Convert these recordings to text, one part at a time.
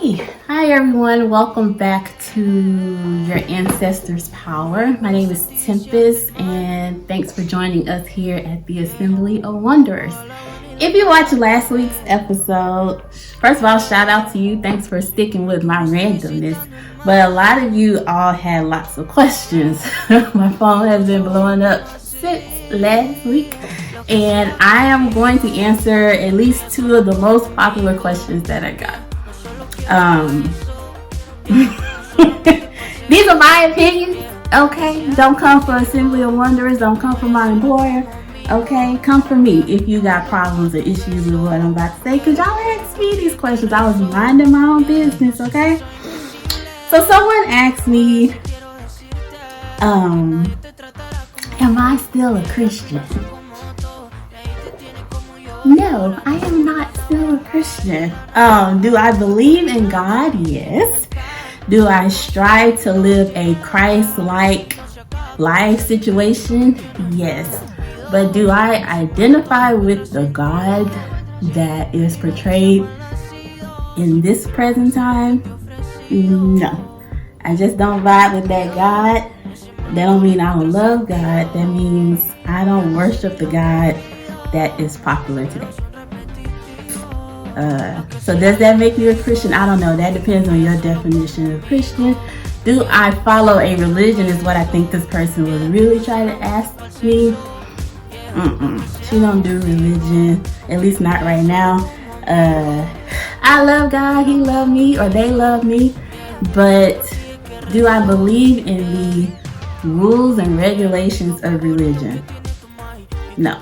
Hi everyone, welcome back to Your Ancestors Power. My name is Tempest and thanks for joining us here at the Assembly of Wanderers. If you watched last week's episode, first of all, shout out to you. Thanks for sticking with my randomness. But a lot of you all had lots of questions. My phone has been blowing up since last week. And I am going to answer at least two of the most popular questions that I got. These are my opinions, okay? Don't come for Assembly of Wanderers. Don't come for my employer, okay? Come for me if you got problems or issues with what I'm about to say, because y'all asked me these questions. I was minding my own business, okay? So someone asked me, am I still a Christian? No, I am not still a Christian. Do I believe in God? Yes. Do I strive to live a Christ-like life situation? Yes. But do I identify with the God that is portrayed in this present time? No. I just don't vibe with that God. That don't mean I don't love God. That means I don't worship the God that is popular today. So does that make you a Christian? I don't know. That depends on your definition of Christian. Do I follow a religion is what I think this person was really trying to ask me. She don't do religion, at least not right now. I love God, He love me, or they love me. But do I believe in the rules and regulations of religion? No.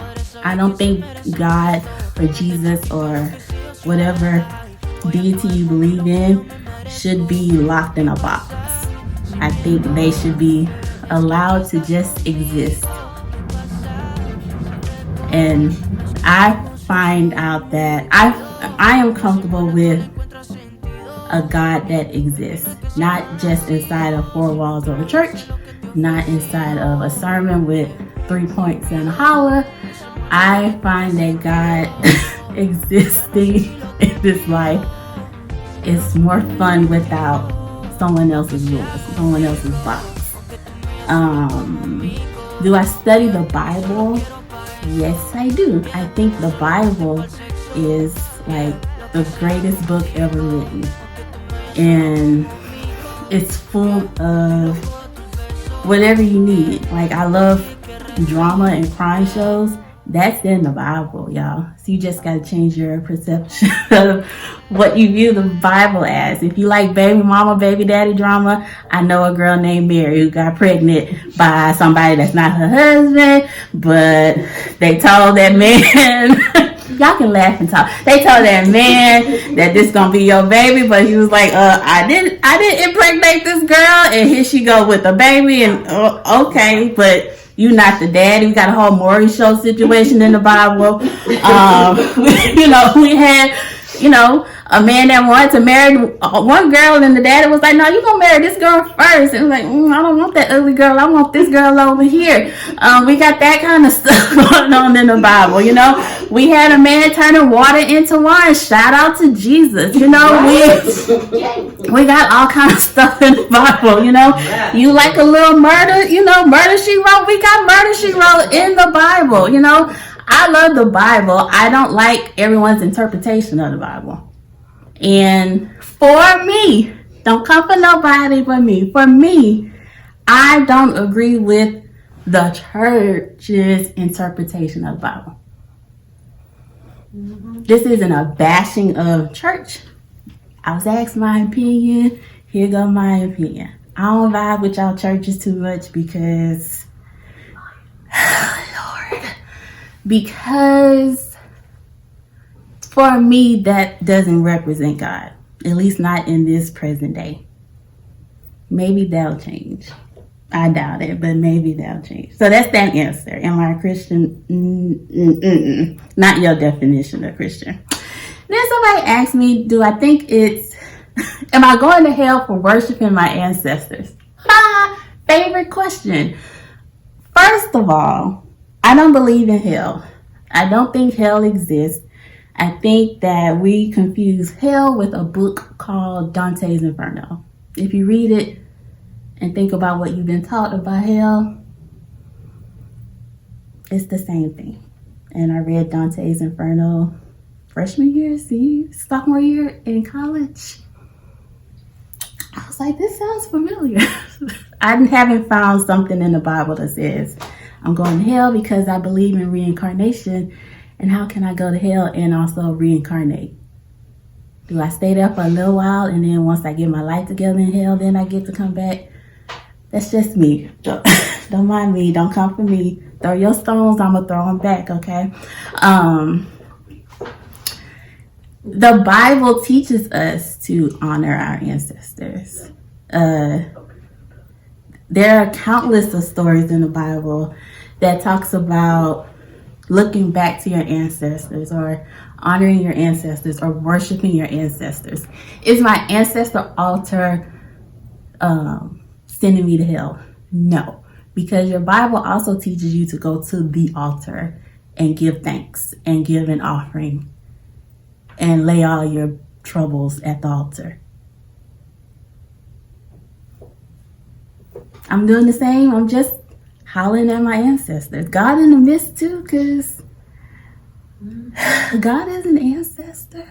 I don't think God or Jesus or whatever deity you believe in should be locked in a box. I think they should be allowed to just exist. And I find out that I am comfortable with a God that exists, not just inside of four walls of a church, not inside of a sermon with 3 points and a holler. I find that God existing in this life is more fun without someone else's rules, someone else's box. Do I study the Bible? Yes, I do. I think the Bible is like the greatest book ever written. And it's full of whatever you need. Like, I love drama and crime shows. That's in the Bible, y'all. So you just got to change your perception of what you view the Bible as. If you like baby mama, baby daddy drama, I know a girl named Mary who got pregnant by somebody that's not her husband, but they told that man, y'all can laugh and talk. They told that man that this gonna be your baby, but he was like, I didn't impregnate this girl, and here she go with the baby, and okay, but you not the daddy. We got a whole Maury show situation in the Bible. We had, a man that wanted to marry one girl, and the daddy was like, no, you gonna marry this girl first. And was like, I don't want that ugly girl. I want this girl over here. We got that kind of stuff going on in the Bible. We had a man turning water into wine. Shout out to Jesus. We got all kinds of stuff in the Bible. You like a little murder, Murder She Wrote. We got Murder She Wrote in the Bible. I love the Bible. I don't like everyone's interpretation of the Bible. And for me, don't come for nobody but me. For me, I don't agree with the church's interpretation of the Bible. This isn't a bashing of church. I was asked my opinion. Here go my opinion. I don't vibe with y'all churches too much because, because for me, that doesn't represent God, at least not in this present day. Maybe that'll change. I doubt it, but maybe that'll change. So that's that answer. Am I a Christian? Not your definition of Christian. Then somebody asked me, do I think am I going to hell for worshiping my ancestors? My favorite question. First of all, I don't believe in hell. I don't think hell exists. I think that we confuse hell with a book called Dante's Inferno. If you read it and think about what you've been taught about hell, it's the same thing. And I read Dante's Inferno freshman year, sophomore year in college. I was like, this sounds familiar. I haven't found something in the Bible that says I'm going to hell because I believe in reincarnation. And how can I go to hell and also reincarnate? Do I stay there for a little while and then once I get my life together in hell, then I get to come back? That's just me. Don't mind me. Don't come for me. Throw your stones, I'm going to throw them back, okay? The Bible teaches us to honor our ancestors. There are countless of stories in the Bible that talks about looking back to your ancestors or honoring your ancestors or worshiping your ancestors. Is my ancestor altar sending me to hell? No, because your Bible also teaches you to go to the altar and give thanks and give an offering and lay all your troubles at the altar. I'm doing the same. I'm just hollering at my ancestors. God in the midst too, because God is an ancestor.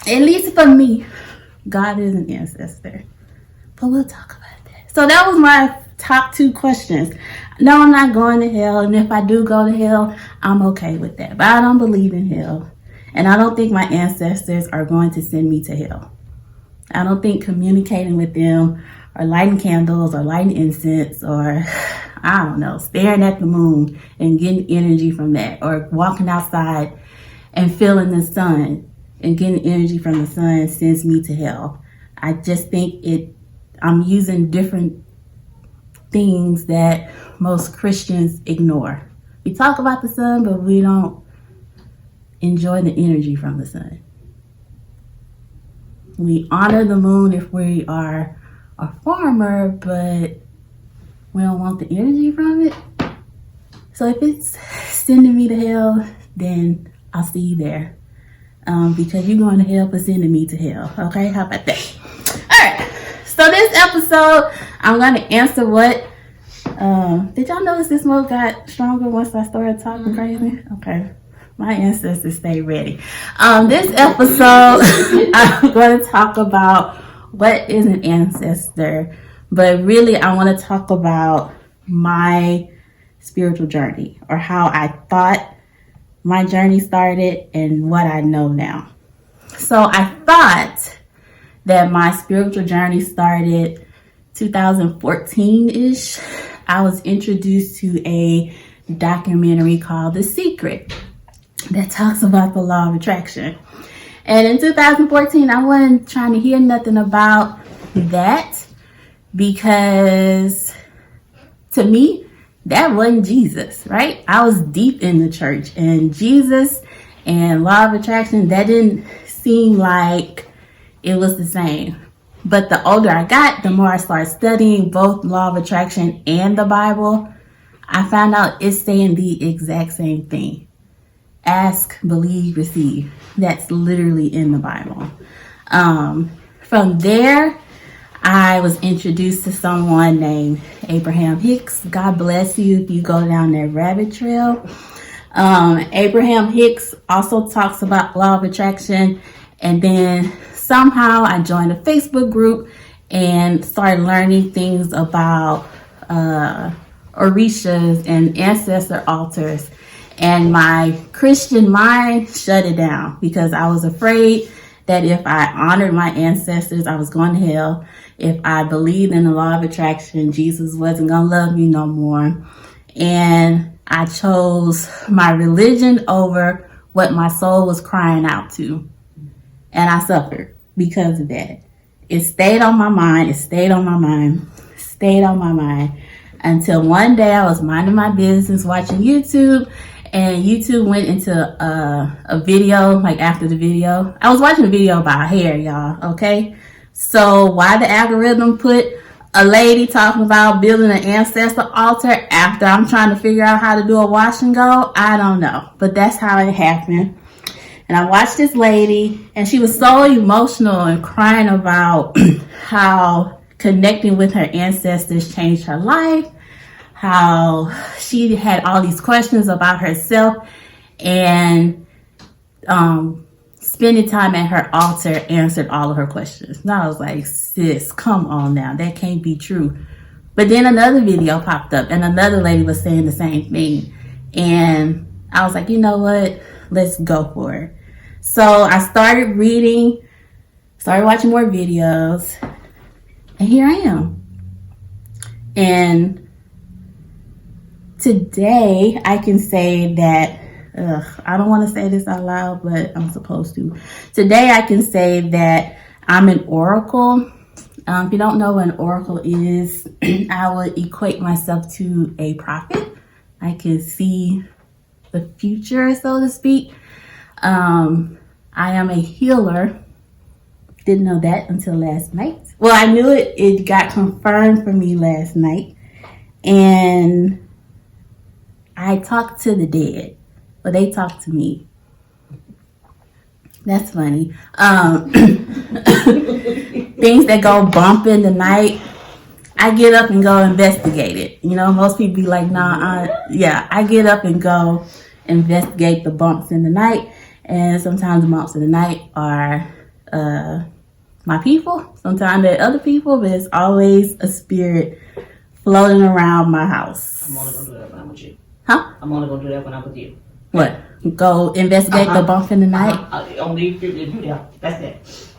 At least for me, God is an ancestor. But we'll talk about that. So that was my top 2 questions. No, I'm not going to hell. And if I do go to hell, I'm okay with that. But I don't believe in hell. And I don't think my ancestors are going to send me to hell. I don't think communicating with them or lighting candles or lighting incense or, I don't know, staring at the moon and getting energy from that, or walking outside and feeling the sun and getting energy from the sun sends me to hell. I just think I'm using different things that most Christians ignore. We talk about the sun, but we don't enjoy the energy from the sun. We honor the moon if we are a farmer, but we don't want the energy from it. So if it's sending me to hell, then I'll see you there. Because you're going to hell for sending me to hell. Okay, how about that? All right, so this episode, I'm going to answer what, did y'all notice this smoke got stronger once I started talking crazy? Okay. My ancestors stay ready. This episode, I'm going to talk about what is an ancestor, but really I want to talk about my spiritual journey, or how I thought my journey started and what I know now. So I thought that my spiritual journey started 2014-ish. I was introduced to a documentary called The Secret that talks about the law of attraction. And in 2014, I wasn't trying to hear nothing about that, because to me, that wasn't Jesus, right? I was deep in the church, and Jesus and law of attraction, that didn't seem like it was the same. But the older I got, the more I started studying both law of attraction and the Bible, I found out it's saying the exact same thing. Ask, believe, receive. That's literally in the Bible. From there, I was introduced to someone named Abraham Hicks. God bless you if you go down that rabbit trail. Abraham Hicks also talks about law of attraction. And then somehow I joined a Facebook group and started learning things about orishas and ancestor altars. And my Christian mind shut it down, because I was afraid that if I honored my ancestors, I was going to hell. If I believed in the law of attraction, Jesus wasn't going to love me no more. And I chose my religion over what my soul was crying out to. And I suffered because of that. It stayed on my mind. It stayed on my mind. Stayed on my mind. Until one day I was minding my business watching YouTube. And YouTube went into a video, like after the video. I was watching a video about hair, y'all, okay? So why the algorithm put a lady talking about building an ancestor altar after I'm trying to figure out how to do a wash and go. I don't know, but that's how it happened. And I watched this lady, and she was so emotional and crying about how connecting with her ancestors changed her life, how she had all these questions about herself, and spending time at her altar answered all of her questions. And I was like, sis, come on now, that can't be true. But then another video popped up, and another lady was saying the same thing. And I was like, you know what? Let's go for it. So I started reading, started watching more videos, and here I am. And today I can say that, I don't want to say this out loud, but I'm supposed to. Today I can say that I'm an oracle. If you don't know what an oracle is, I would equate myself to a prophet. I can see the future, so to speak. I am a healer. Didn't know that until last night. Well, I knew it got confirmed for me last night. And I talked to the dead. Well, they talked to me. That's funny. Things that go bump in the night, I get up and go investigate it. You know, most people be like, nah, I get up and go investigate the bumps in the night. And sometimes the bumps in the night are my people. Sometimes they're other people, but it's always a spirit floating around my house. I'm only going to do that when I'm with you. Huh? I'm only going to do that when I'm with you. What? Go investigate the bump in the night? Only if you do that. That's it.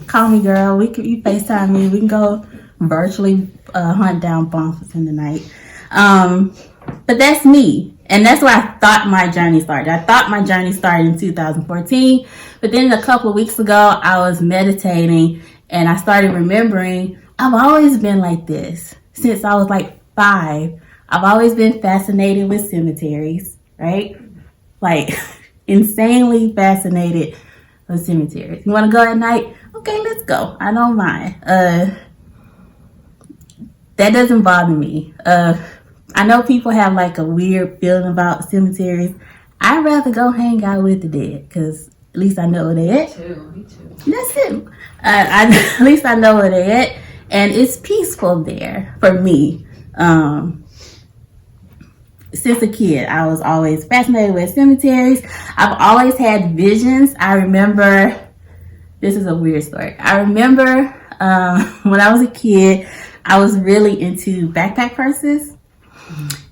Call me, girl. You FaceTime me. We can go virtually hunt down bumps in the night. But that's me. And that's where I thought my journey started. I thought my journey started in 2014. But then a couple of weeks ago, I was meditating and I started remembering I've always been like this. Since I was like 5, I've always been fascinated with cemeteries, right? Like insanely fascinated with cemeteries. You want to go at night? Okay, let's go. I don't mind. That doesn't bother me. I know people have like a weird feeling about cemeteries. I'd rather go hang out with the dead because at least I know where they're at. Me too. That's it. At least I know where they're at, and it's peaceful there for me. Since a kid, I was always fascinated with cemeteries. I've always had visions. I remember, this is a weird story. I remember when I was a kid, I was really into backpack purses.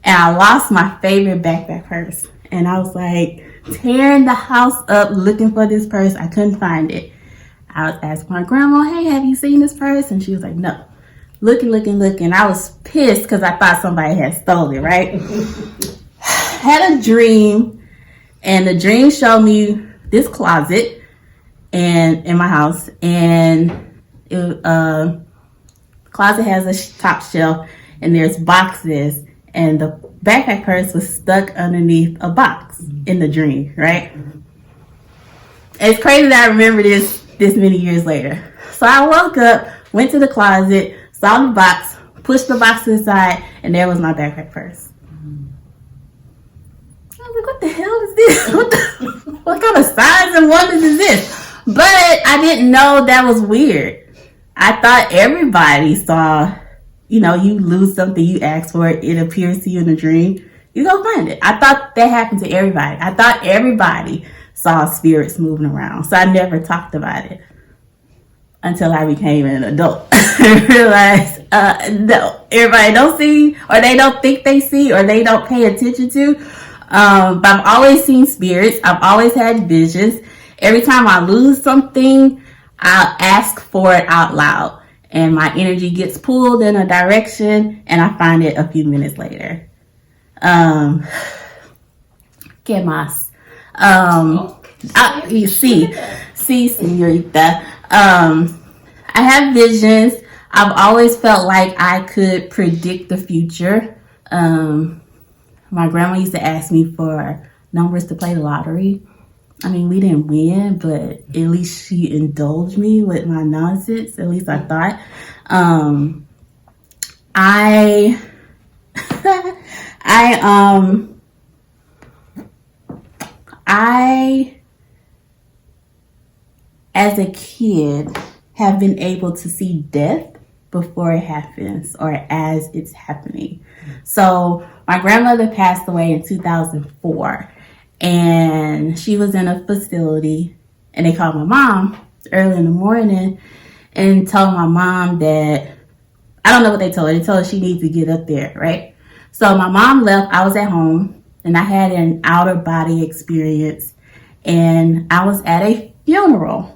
And I lost my favorite backpack purse. And I was like tearing the house up looking for this purse. I couldn't find it. I was asking my grandma, hey, have you seen this purse? And she was like, no. Looking. I was pissed because I thought somebody had stolen it, right? Had a dream. And the dream showed me this closet and in my house. And the closet has a top shelf. And there's boxes. And the backpack purse was stuck underneath a box in the dream, right? It's crazy that I remember this many years later. So I woke up, went to the closet, saw the box, pushed the box to the side, and there was my backpack purse. I was like, what the hell is this? What kind of signs and wonders is this? But I didn't know that was weird. I thought everybody saw, you know, you lose something, you ask for it, it appears to you in a dream, you go find it. I thought that happened to everybody. I thought everybody saw spirits moving around. So I never talked about it until I became an adult. I realized, no, everybody don't see, or they don't think they see, or they don't pay attention to. But I've always seen spirits. I've always had visions. Every time I lose something, I'll ask for it out loud. And my energy gets pulled in a direction, and I find it a few minutes later. ¿Qué más? Sí, señorita. I have visions. I've always felt like I could predict the future. My grandma used to ask me for numbers to play the lottery. I mean, we didn't win, but at least she indulged me with my nonsense. At least I thought. I I as a kid have been able to see death before it happens or as it's happening. So my grandmother passed away in 2004, and she was in a facility, and they called my mom early in the morning and told my mom that, I don't know what they told her. They told her she needs to get up there, right? So my mom left. I was at home, and I had an outer body experience, and I was at a funeral.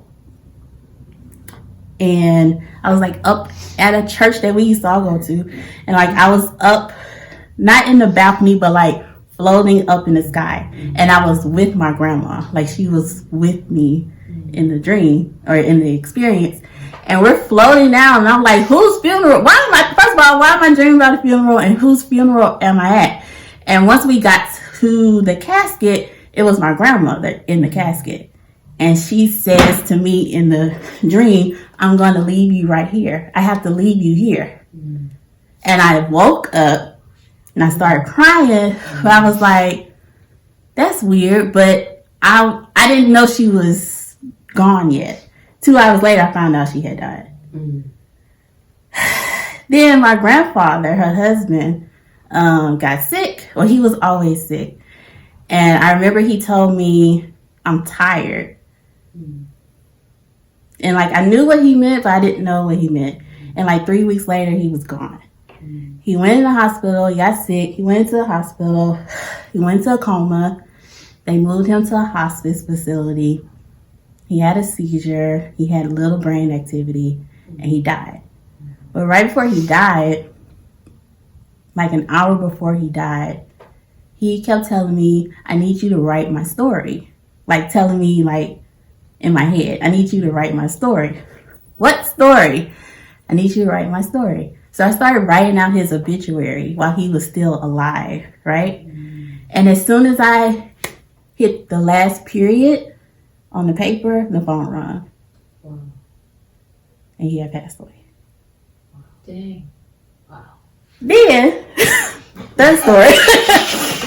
And I was like up at a church that we used to all go to. And like I was up, not in the balcony, but like floating up in the sky. And I was with my grandma. Like she was with me in the dream or in the experience. And we're floating down. And I'm like, whose funeral? First of all, why am I dreaming about a funeral? And whose funeral am I at? And once we got to the casket, it was my grandmother in the casket. And she says to me in the dream, I'm going to leave you right here. I have to leave you here. And I woke up and I started crying. But I was like, that's weird. But I didn't know she was gone yet. 2 hours later, I found out she had died. Then my grandfather, her husband, got sick. Well, he was always sick. And I remember he told me, I'm tired. And like I knew what he meant, but I didn't know what he meant. And like 3 weeks later, he was gone. He went in the hospital. He got sick. He went to the hospital. He went to a coma. They moved him to a hospice facility. He had a seizure. He had little brain activity, and he died. But right before he died, like an hour before he died, he kept telling me, I need you to write my story. Like telling me like in my head, I need you to write my story. What story? I need you to write my story. So I started writing out his obituary while he was still alive, right? And as soon as I hit the last period on the paper, the phone rang. Wow. And he had passed away. Wow. Dang. Wow. Then, third story,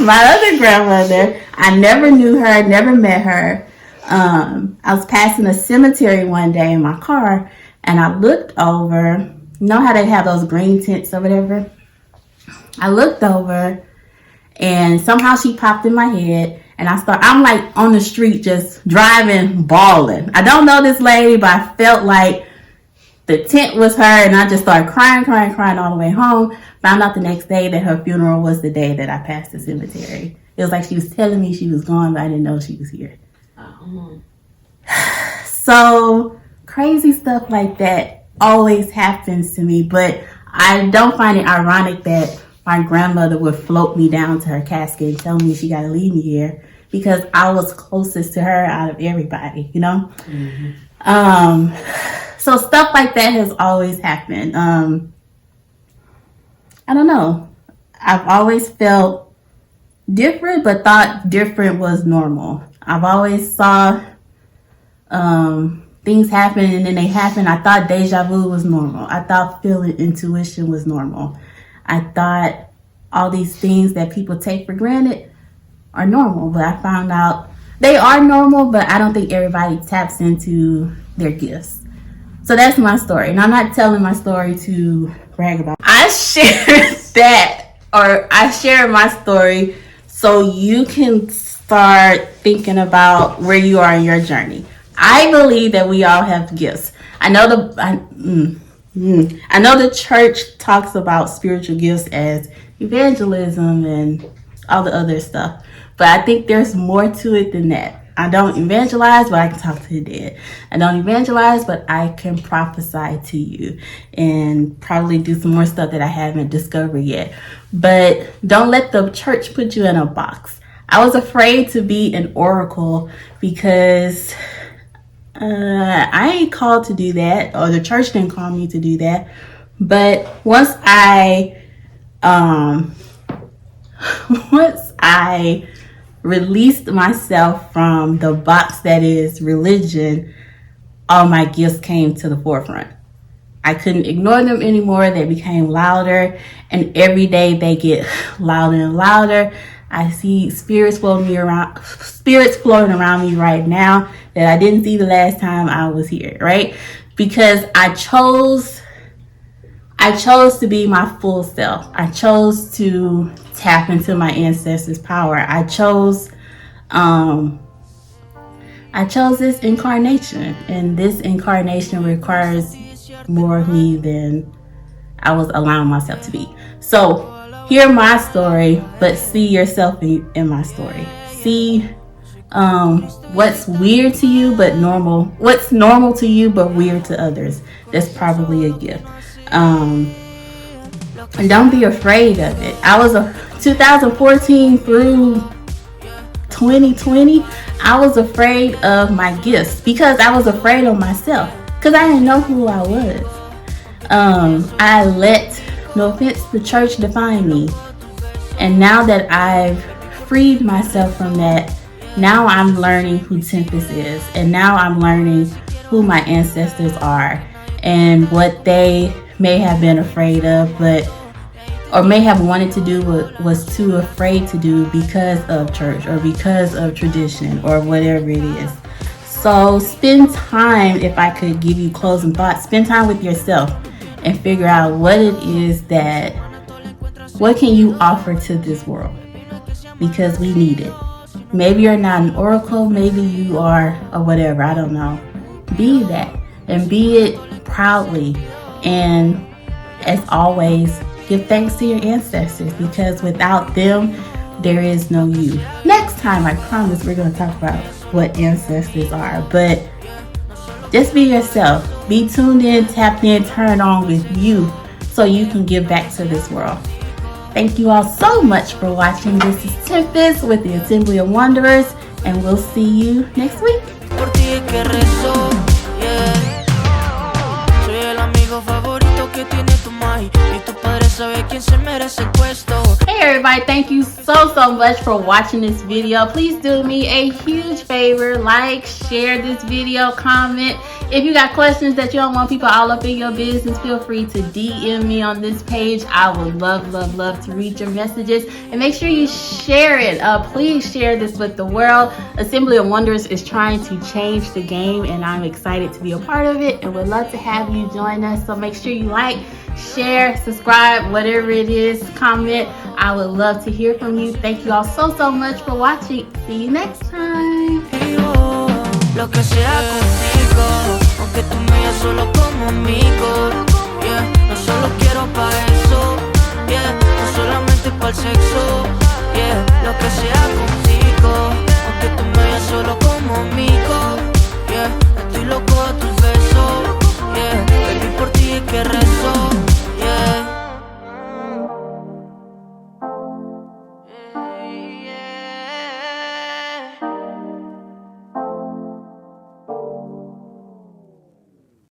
my other grandmother, I never knew her, never met her. I was passing a cemetery one day in my car, and I looked over. You know how they have those green tents or whatever? I looked over, and somehow she popped in my head, and I'm like on the street just driving, bawling. I don't know this lady, but I felt like the tent was her, and I just started crying all the way home. Found out the next day that her funeral was the day that I passed the cemetery. It was like she was telling me she was gone, but I didn't know she was here. So crazy stuff like that always happens to me, but I don't find it ironic that my grandmother would float me down to her casket and tell me she got to leave me here because I was closest to her out of everybody, you know? So stuff like that has always happened. I don't know. I've always felt different, but thought different was normal. I've always saw things happen and then they happen. I thought deja vu was normal. I thought feeling intuition was normal. I thought all these things that people take for granted are normal, but I found out they are normal, but I don't think everybody taps into their gifts. So that's my story. And I'm not telling my story to brag about. I share my story so you can start thinking about where you are in your journey. I believe that we all have gifts. I know the church talks about spiritual gifts as evangelism and all the other stuff, but I think there's more to it than that. I don't evangelize, but I can talk to the dead. I don't evangelize, but I can prophesy to you and probably do some more stuff that I haven't discovered yet. But don't let the church put you in a box. I was afraid to be an oracle because I ain't called to do that, or the church didn't call me to do that. But once I released myself from the box that is religion, all my gifts came to the forefront. I couldn't ignore them anymore. They became louder, and every day they get louder and louder. I see spirits floating around me right now that I didn't see the last time I was here, right? Because I chose to be my full self. I chose to tap into my ancestors' power. I chose this incarnation, and this incarnation requires more of me than I was allowing myself to be. So hear my story, but see yourself in my story. See what's weird to you but normal. What's normal to you but weird to others. That's probably a gift. And don't be afraid of it. I was 2014 through 2020. I was afraid of my gifts because I was afraid of myself because I didn't know who I was. I let, no offense, the church define me. And now that I've freed myself from that, now I'm learning who Tempest is. And now I'm learning who my ancestors are and what they may have been afraid of, or may have wanted to do but was too afraid to do because of church or because of tradition or whatever it is. So spend time, if I could give you closing thoughts, spend time with yourself and figure out what it is what can you offer to this world? Because we need it. Maybe you're not an oracle, maybe you are, or whatever, I don't know. Be that, and be it proudly. And as always, give thanks to your ancestors, because without them, there is no you. Next time, I promise we're going to talk about what ancestors are, but just be yourself. Be tuned in, tapped in, turned on with you so you can give back to this world. Thank you all so much for watching. This is Tempest with the Assembly of Wanderers, and we'll see you next week. Hey everybody, thank you so much for watching this video. Please do me a huge favor, like, share this video, comment. If you got questions that you don't want people all up in your business, feel free to DM me on this page. I would love to read your messages, and make sure you share it. Please share this with the world. Assembly of Wonders is trying to change the game, and I'm excited to be a part of it, and would love to have you join us. So make sure you like, share, subscribe, whatever it is, comment. I would love to hear from you. Thank you all so much for watching. See you next time. Lo que sea contigo, aunque tú me veas solo como amigo, yeah, no solo quiero pa' eso, yeah, no solamente pa'l sexo, yeah, lo que sea contigo.